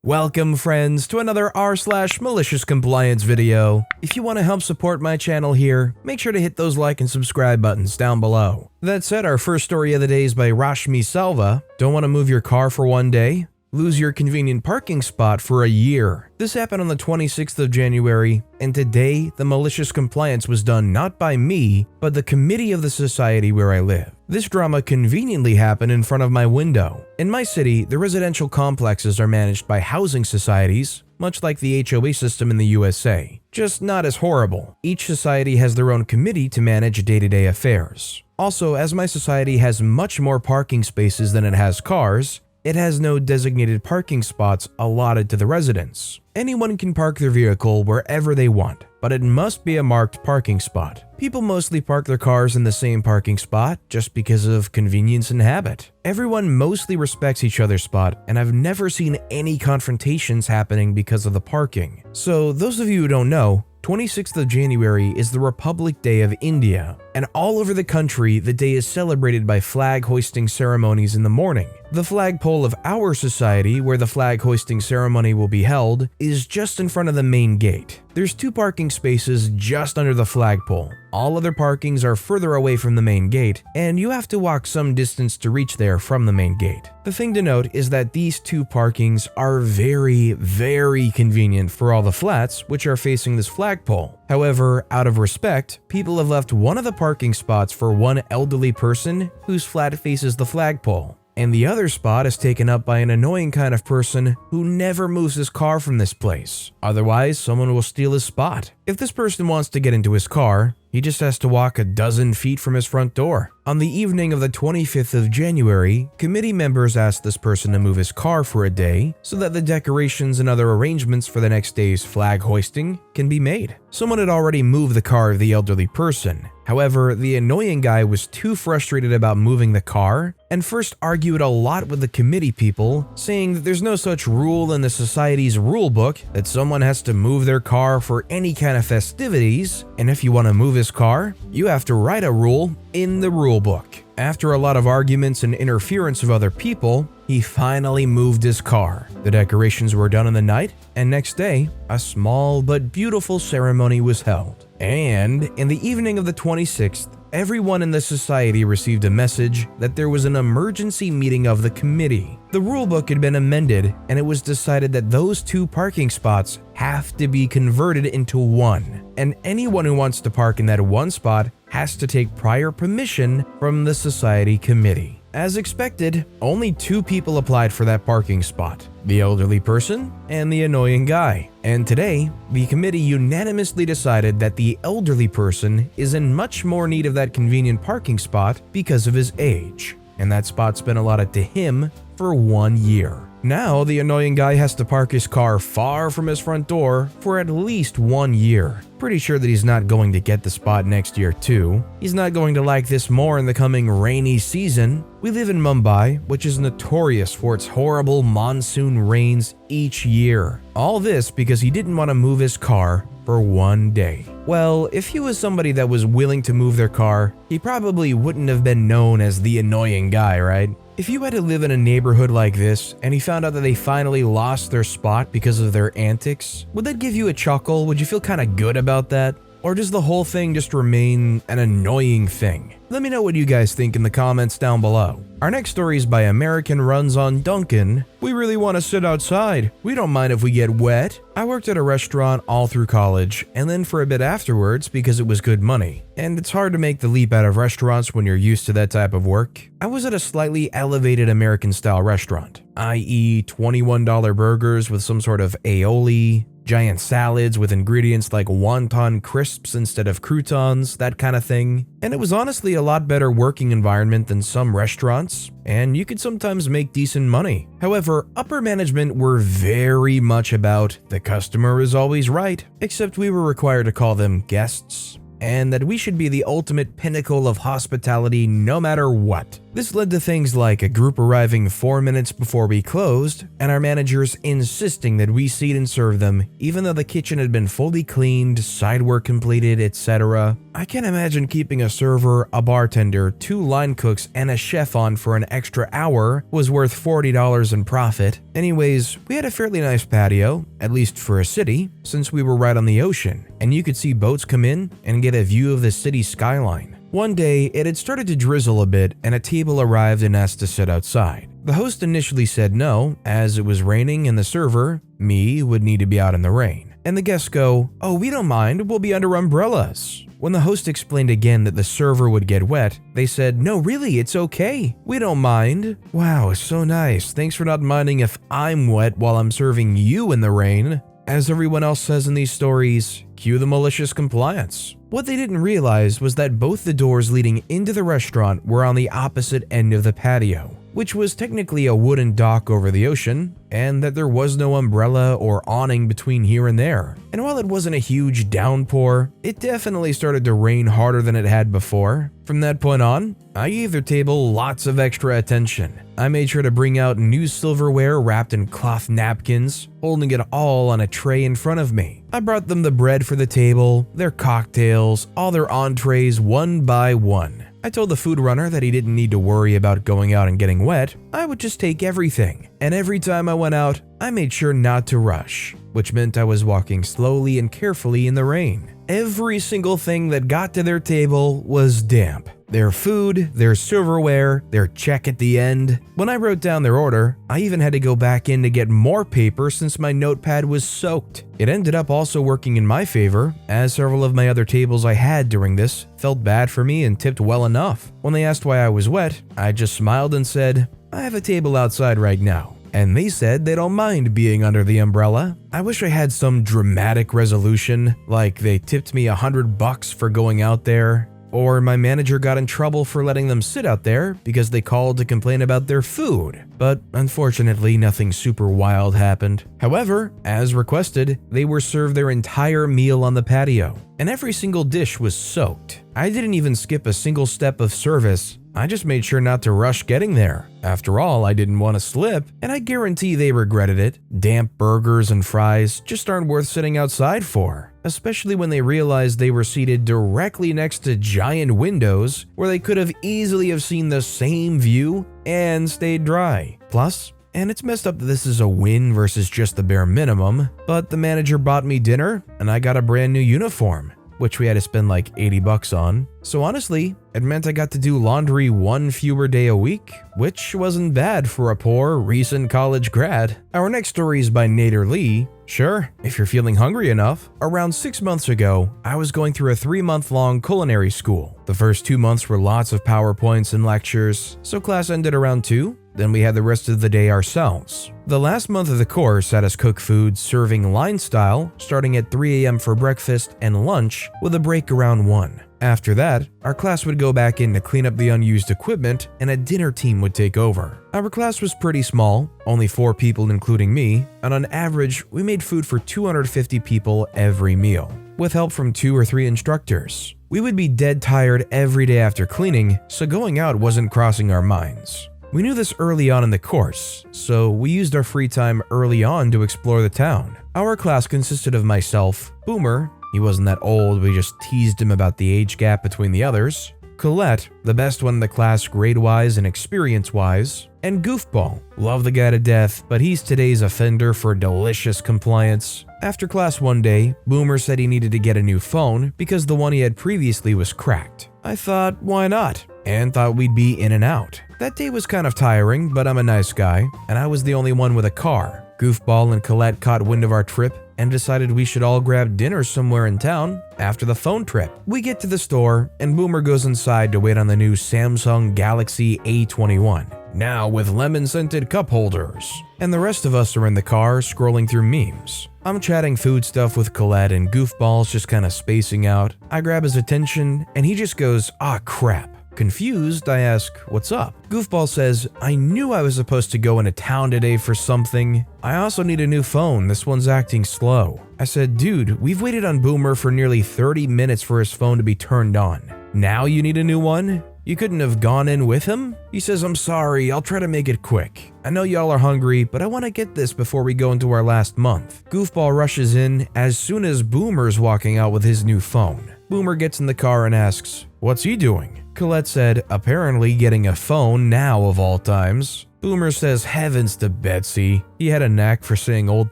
Welcome friends to another r/MaliciousCompliance video. If you want to help support my channel here, make sure to hit those like and subscribe buttons down below. That said, our first story of the day is by Rashmi Salva. Don't want to move your car for one day? Lose your convenient parking spot for a year. This happened on the 26th of January, and today the malicious compliance was done not by me, but the committee of the society where I live. This drama conveniently happened in front of my window. In my city, the residential complexes are managed by housing societies, much like the HOA system in the USA, just not as horrible. Each society has their own committee to manage day-to-day affairs. Also, as my society has much more parking spaces than it has cars, it has no designated parking spots allotted to the residents. Anyone can park their vehicle wherever they want, but it must be a marked parking spot. People mostly park their cars in the same parking spot just because of convenience and habit. Everyone mostly respects each other's spot, and I've never seen any confrontations happening because of the parking. So those of you who don't know, 26th of January is the Republic Day of India, and all over the country the day is celebrated by flag hoisting ceremonies in the morning. The flagpole of our society, where the flag hoisting ceremony will be held, is just in front of the main gate. There's 2 parking spaces just under the flagpole. All other parkings are further away from the main gate, and you have to walk some distance to reach there from the main gate. The thing to note is that these 2 parkings are very convenient for all the flats which are facing this flagpole. However, out of respect, people have left one of the parking spots for one elderly person whose flat faces the flagpole, and the other spot is taken up by an annoying kind of person who never moves his car from this place. Otherwise, someone will steal his spot. If this person wants to get into his car, he just has to walk a dozen feet from his front door. On the evening of the 25th of January, committee members asked this person to move his car for a day so that the decorations and other arrangements for the next day's flag hoisting can be made. Someone had already moved the car of the elderly person. However, the annoying guy was too frustrated about moving the car and first argued a lot with the committee people, saying that there's no such rule in the society's rule book that someone has to move their car for any kind of festivities, and if you want to move his car, you have to write a rule in the rule book. After a lot of arguments and interference of other people, he finally moved his car. The decorations were done in the night, and next day, a small but beautiful ceremony was held. And in the evening of the 26th, everyone in the society received a message that there was an emergency meeting of the committee. The rulebook had been amended, and it was decided that those 2 parking spots have to be converted into 1, and anyone who wants to park in that 1 spot has to take prior permission from the society committee. As expected, only 2 people applied for that parking spot, the elderly person and the annoying guy. And today, the committee unanimously decided that the elderly person is in much more need of that convenient parking spot because of his age, and that spot's been allotted to him for 1 year. Now, the annoying guy has to park his car far from his front door for at least 1 year. Pretty sure that he's not going to get the spot next year too. He's not going to like this more in the coming rainy season. We live in Mumbai, which is notorious for its horrible monsoon rains each year. All this because he didn't want to move his car for 1 day. Well, if he was somebody that was willing to move their car, he probably wouldn't have been known as the annoying guy, right? If you had to live in a neighborhood like this and you found out that they finally lost their spot because of their antics, would that give you a chuckle? Would you feel kind of good about that? Or does the whole thing just remain an annoying thing? Let me know what you guys think in the comments down below. Our next story is by American Runs on Duncan. We really want to sit outside. We don't mind if we get wet. I worked at a restaurant all through college and then for a bit afterwards because it was good money. And it's hard to make the leap out of restaurants when you're used to that type of work. I was at a slightly elevated American style restaurant, i.e. $21 burgers with some sort of aioli, giant salads with ingredients like wonton crisps instead of croutons, that kind of thing. And it was honestly a lot better working environment than some restaurants, and you could sometimes make decent money. However, upper management were very much about the customer is always right, except we were required to call them guests, and that we should be the ultimate pinnacle of hospitality no matter what. This led to things like a group arriving 4 minutes before we closed, and our managers insisting that we seat and serve them, even though the kitchen had been fully cleaned, side work completed, etc. I can't imagine keeping a server, a bartender, 2 line cooks, and a chef on for an extra hour was worth $40 in profit. Anyways, we had a fairly nice patio, at least for a city, since we were right on the ocean, and you could see boats come in and get a view of the city skyline. One day, it had started to drizzle a bit and a table arrived and asked to sit outside. The host initially said no, as it was raining and the server, me, would need to be out in the rain. And the guests go, "Oh, we don't mind, we'll be under umbrellas." When the host explained again that the server would get wet, they said, "No, really, it's okay. We don't mind." Wow, so nice. Thanks for not minding if I'm wet while I'm serving you in the rain. As everyone else says in these stories, cue the malicious compliance. What they didn't realize was that both the doors leading into the restaurant were on the opposite end of the patio, which was technically a wooden dock over the ocean, and that there was no umbrella or awning between here and there. And while it wasn't a huge downpour, it definitely started to rain harder than it had before. From that point on, I gave their table lots of extra attention. I made sure to bring out new silverware wrapped in cloth napkins, holding it all on a tray in front of me. I brought them the bread for the table, their cocktails, all their entrees one by one. I told the food runner that he didn't need to worry about going out and getting wet. I would just take everything. And every time I went out, I made sure not to rush, which meant I was walking slowly and carefully in the rain. Every single thing that got to their table was damp. Their food, their silverware, their check at the end. When I wrote down their order, I even had to go back in to get more paper since my notepad was soaked. It ended up also working in my favor, as several of my other tables I had during this felt bad for me and tipped well enough. When they asked why I was wet, I just smiled and said, "I have a table outside right now." And they said they don't mind being under the umbrella. I wish I had some dramatic resolution, like they tipped me $100 for going out there, or my manager got in trouble for letting them sit out there because they called to complain about their food. But unfortunately, nothing super wild happened. However, as requested, they were served their entire meal on the patio, and every single dish was soaked. I didn't even skip a single step of service. I just made sure not to rush getting there. After all, I didn't want to slip, and I guarantee they regretted it. Damp burgers and fries just aren't worth sitting outside for, especially when they realized they were seated directly next to giant windows where they could have easily have seen the same view and stayed dry. Plus, and it's messed up that this is a win versus just the bare minimum, but the manager bought me dinner and I got a brand new uniform, which we had to spend like $80 on. So honestly, it meant I got to do laundry 1 fewer day a week, which wasn't bad for a poor, recent college grad. Our next story is by Nader Lee. Sure, if you're feeling hungry enough. Around 6 months ago, I was going through a 3-month-long culinary school. The first 2 months were lots of PowerPoints and lectures, so class ended around 2. Then we had the rest of the day ourselves. The last month of the course had us cook food serving line style, starting at 3 a.m. for breakfast and lunch, with a break around 1. After that, our class would go back in to clean up the unused equipment and a dinner team would take over. Our class was pretty small, only 4 people including me, and on average, we made food for 250 people every meal, with help from 2 or 3 instructors. We would be dead tired every day after cleaning, so going out wasn't crossing our minds. We knew this early on in the course, so we used our free time early on to explore the town. Our class consisted of myself, Boomer, he wasn't that old, we just teased him about the age gap between the others, Colette, the best one in the class grade-wise and experience-wise, and Goofball. Love the guy to death, but he's today's offender for delicious compliance. After class one day, Boomer said he needed to get a new phone because the one he had previously was cracked. I thought, why not? And thought we'd be in and out. That day was kind of tiring, but I'm a nice guy, and I was the only one with a car. Goofball and Colette caught wind of our trip and decided we should all grab dinner somewhere in town after the phone trip. We get to the store, and Boomer goes inside to wait on the new Samsung Galaxy A21, now with lemon-scented cup holders. And the rest of us are in the car scrolling through memes. I'm chatting food stuff with Colette and Goofball's just kind of spacing out. I grab his attention, and he just goes, "Ah, crap." Confused, I ask, "What's up?" Goofball says, "I knew I was supposed to go into town today for something. I also need a new phone, this one's acting slow." I said, "Dude, we've waited on Boomer for nearly 30 minutes for his phone to be turned on. Now you need a new one?" You couldn't have gone in with him? He says, I'm sorry, I'll try to make it quick. I know y'all are hungry, but I want to get this before we go into our last month. Goofball rushes in as soon as Boomer's walking out with his new phone. Boomer gets in the car and asks, what's he doing? Colette said, apparently getting a phone now of all times. Boomer says heavens to Betsy. He had a knack for saying old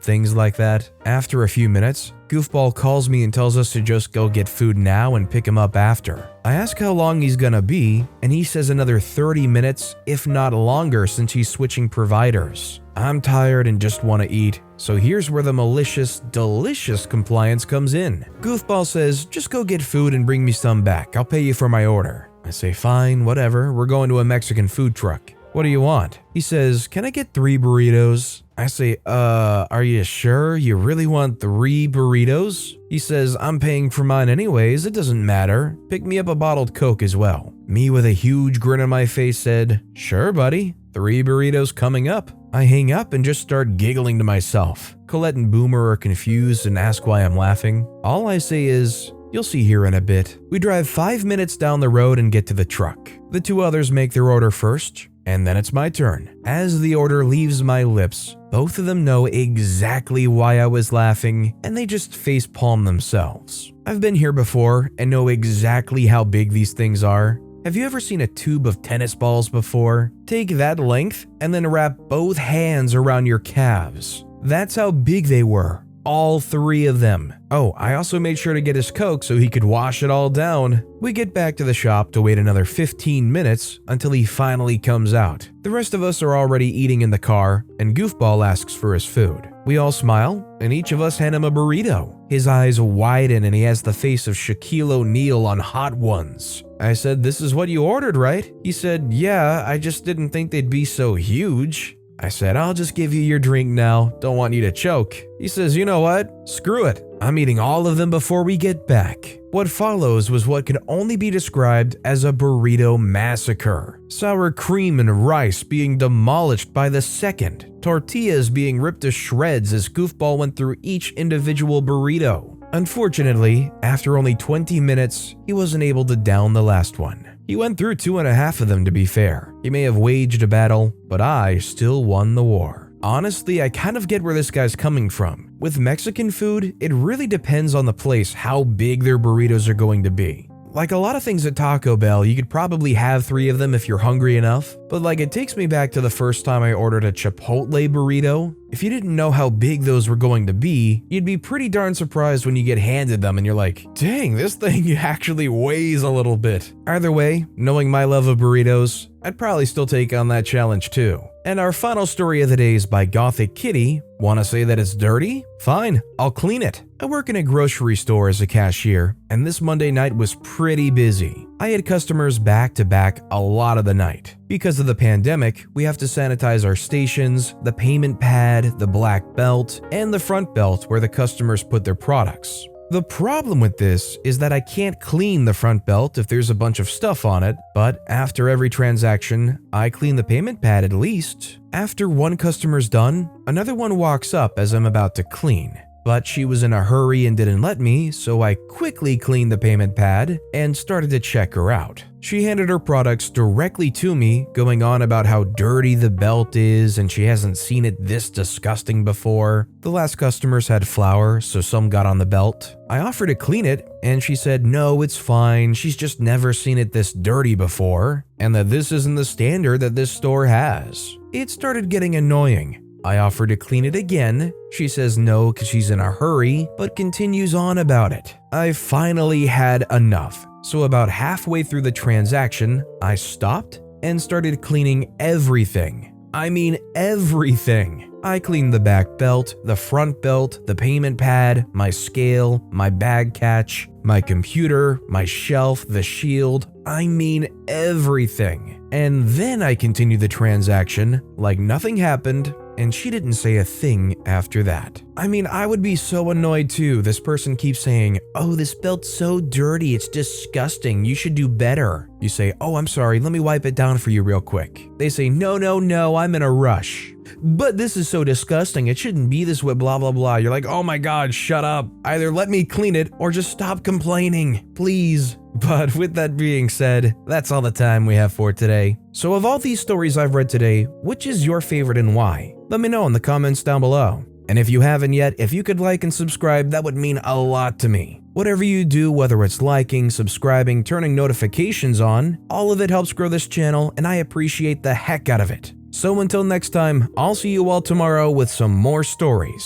things like that. After a few minutes, Goofball calls me and tells us to just go get food now and pick him up after. I ask how long he's gonna be, and he says another 30 minutes, if not longer, since he's switching providers. I'm tired and just want to eat, so here's where the malicious, delicious compliance comes in. Goofball says, just go get food and bring me some back. I'll pay you for my order. I say, fine, whatever. We're going to a Mexican food truck. What do you want? He says, can I get 3 burritos? I say, are you sure you really want 3 burritos? He says, I'm paying for mine anyways, it doesn't matter. Pick me up a bottled Coke as well. Me with a huge grin on my face said, sure buddy, 3 burritos coming up. I hang up and just start giggling to myself. Colette and Boomer are confused and ask why I'm laughing. All I say is, you'll see here in a bit. We drive 5 minutes down the road and get to the truck. The 2 others make their order first, and then it's my turn. As the order leaves my lips, both of them know exactly why I was laughing, and they just facepalm themselves. I've been here before and know exactly how big these things are. Have you ever seen a tube of tennis balls before? Take that length and then wrap both hands around your calves. That's how big they were. All 3 of them. Oh, I also made sure to get his Coke so he could wash it all down. We get back to the shop to wait another 15 minutes until he finally comes out. The rest of us are already eating in the car, and Goofball asks for his food. We all smile, and each of us hand him a burrito. His eyes widen and he has the face of Shaquille O'Neal on Hot Ones. I said, this is what you ordered, right? He said, yeah, I just didn't think they'd be so huge. I said, I'll just give you your drink now, don't want you to choke. He says, you know what? Screw it. I'm eating all of them before we get back. What follows was what could only be described as a burrito massacre. Sour cream and rice being demolished by the second. Tortillas being ripped to shreds as Goofball went through each individual burrito. Unfortunately, after only 20 minutes, he wasn't able to down the last one. He went through 2.5 of them to be fair. He may have waged a battle, but I still won the war. Honestly, I kind of get where this guy's coming from. With Mexican food, it really depends on the place how big their burritos are going to be. Like a lot of things at Taco Bell, you could probably have 3 of them if you're hungry enough, but like it takes me back to the first time I ordered a Chipotle burrito. If you didn't know how big those were going to be, you'd be pretty darn surprised when you get handed them and you're like, dang, this thing actually weighs a little bit. Either way, knowing my love of burritos, I'd probably still take on that challenge too. And our final story of the day is by Gothic Kitty. Wanna say that it's dirty? Fine, I'll clean it. I work in a grocery store as a cashier, and this Monday night was pretty busy. I had customers back to back a lot of the night. Because of the pandemic, we have to sanitize our stations, the payment pad, the black belt, and the front belt where the customers put their products. The problem with this is that I can't clean the front belt if there's a bunch of stuff on it, but after every transaction, I clean the payment pad at least. After one customer's done, another one walks up as I'm about to clean. But she was in a hurry and didn't let me, so I quickly cleaned the payment pad and started to check her out. She handed her products directly to me, going on about how dirty the belt is and she hasn't seen it this disgusting before. The last customers had flour, so some got on the belt. I offered to clean it, and she said no, it's fine, she's just never seen it this dirty before, and that this isn't the standard that this store has. It started getting annoying. I offer to clean it again. She says no because she's in a hurry, but continues on about it. I finally had enough. So about halfway through the transaction, I stopped and started cleaning everything. I mean everything. I cleaned the back belt, the front belt, the payment pad, my scale, my bag catch, my computer, my shelf, the shield. I mean everything. And then I continued the transaction like nothing happened, and she didn't say a thing after that. I mean, I would be so annoyed too. This person keeps saying, oh, this belt's so dirty, it's disgusting, you should do better. You say, oh, I'm sorry, let me wipe it down for you real quick. They say, no, I'm in a rush. But this is so disgusting, it shouldn't be this way, blah, blah, blah. You're like, oh my God, shut up. Either let me clean it or just stop complaining, please. But with that being said, that's all the time we have for today. So of all these stories I've read today, which is your favorite and why? Let me know in the comments down below. And if you haven't yet, if you could like and subscribe, that would mean a lot to me. Whatever you do, whether it's liking, subscribing, turning notifications on, all of it helps grow this channel and I appreciate the heck out of it. So until next time, I'll see you all tomorrow with some more stories.